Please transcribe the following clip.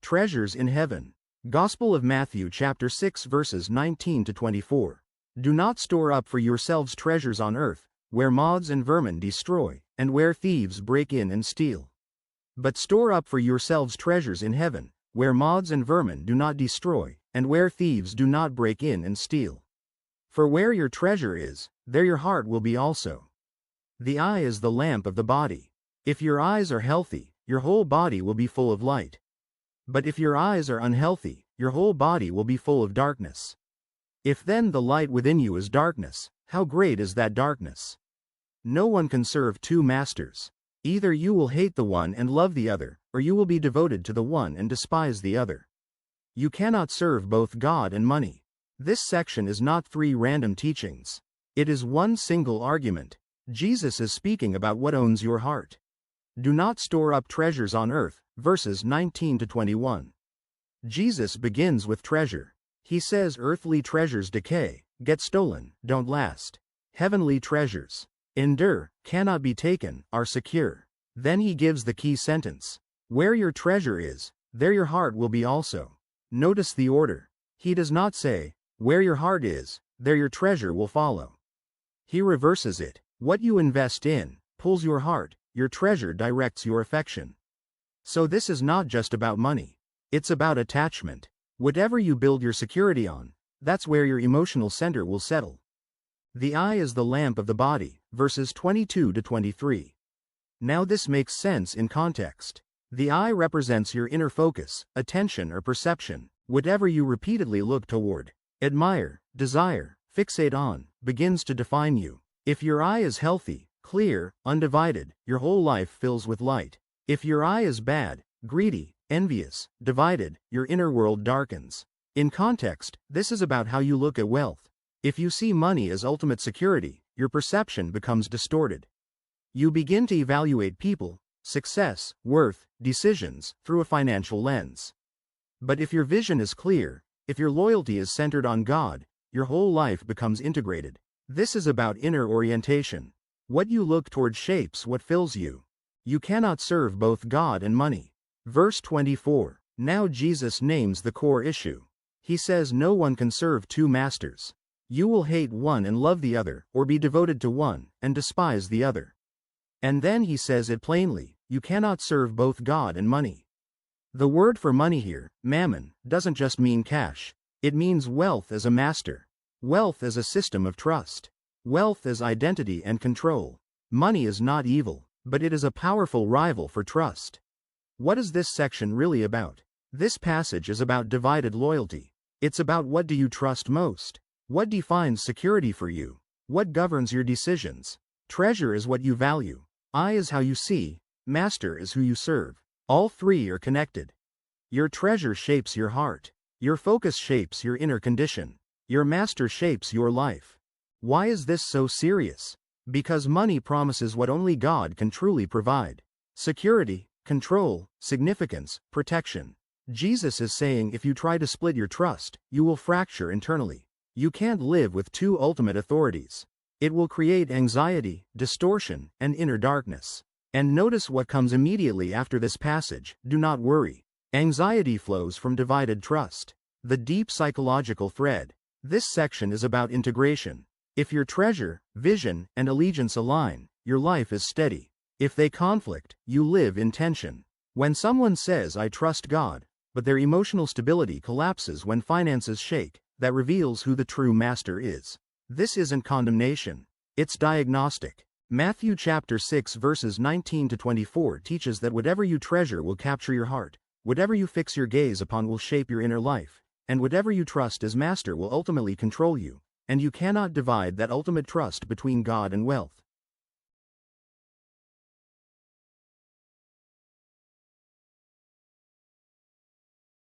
Treasures in heaven. Gospel of Matthew chapter 6 verses 19 to 24. Do not store up for yourselves treasures on earth, where moths and vermin destroy, and where thieves break in and steal. But store up for yourselves treasures in heaven, where moths and vermin do not destroy, and where thieves do not break in and steal. For where your treasure is, there your heart will be also. The eye is the lamp of the body. If your eyes are healthy, your whole body will be full of light. But if your eyes are unhealthy, your whole body will be full of darkness. If then the light within you is darkness, how great is that darkness? No one can serve two masters. Either you will hate the one and love the other, or you will be devoted to the one and despise the other. You cannot serve both God and money. This section is not three random teachings. It is one single argument. Jesus is speaking about what owns your heart. Do not store up treasures on earth, verses 19 to 21. Jesus begins with treasure. He says earthly treasures decay, get stolen, don't last. Heavenly treasures endure, cannot be taken, are secure. Then he gives the key sentence. Where your treasure is, there your heart will be also. Notice the order. He does not say, where your heart is, there your treasure will follow. He reverses it. What you invest in pulls your heart, your treasure directs your affection. So this is not just about money. It's about attachment. Whatever you build your security on, that's where your emotional center will settle. The eye is the lamp of the body, verses 22 to 23. Now this makes sense in context. The eye represents your inner focus, attention or perception, whatever you repeatedly look toward, admire, desire, fixate on, begins to define you. If your eye is healthy, clear, undivided, your whole life fills with light. If your eye is bad, greedy, envious, divided, your inner world darkens. In context, this is about how you look at wealth. If you see money as ultimate security, your perception becomes distorted. You begin to evaluate people, success, worth, decisions, through a financial lens. But if your vision is clear, if your loyalty is centered on God, your whole life becomes integrated. This is about inner orientation. What you look toward shapes what fills you. You cannot serve both God and money. Verse 24. Now Jesus names the core issue. He says no one can serve two masters. You will hate one and love the other, or be devoted to one and despise the other. And then he says it plainly, you cannot serve both God and money. The word for money here, mammon, doesn't just mean cash. It means wealth as a master. Wealth as a system of trust. Wealth as identity and control. Money is not evil, but it is a powerful rival for trust. What is this section really about? This passage is about divided loyalty. It's about what do you trust most? What defines security for you? What governs your decisions? Treasure is what you value. Eye is how you see. Master is who you serve. All three are connected. Your treasure shapes your heart. Your focus shapes your inner condition. Your master shapes your life. Why is this so serious? Because money promises what only God can truly provide. Security, control, significance, protection. Jesus is saying if you try to split your trust, you will fracture internally. You can't live with two ultimate authorities. It will create anxiety, distortion, and inner darkness. And notice what comes immediately after this passage, do not worry. Anxiety flows from divided trust. The deep psychological thread. This section is about integration. If your treasure, vision, and allegiance align, your life is steady. If they conflict, you live in tension. When someone says I trust God, but their emotional stability collapses when finances shake, that reveals who the true master is. This isn't condemnation. It's diagnostic. Matthew chapter 6 verses 19 to 24 teaches that whatever you treasure will capture your heart, whatever you fix your gaze upon will shape your inner life, and whatever you trust as master will ultimately control you, and you cannot divide that ultimate trust between God and wealth.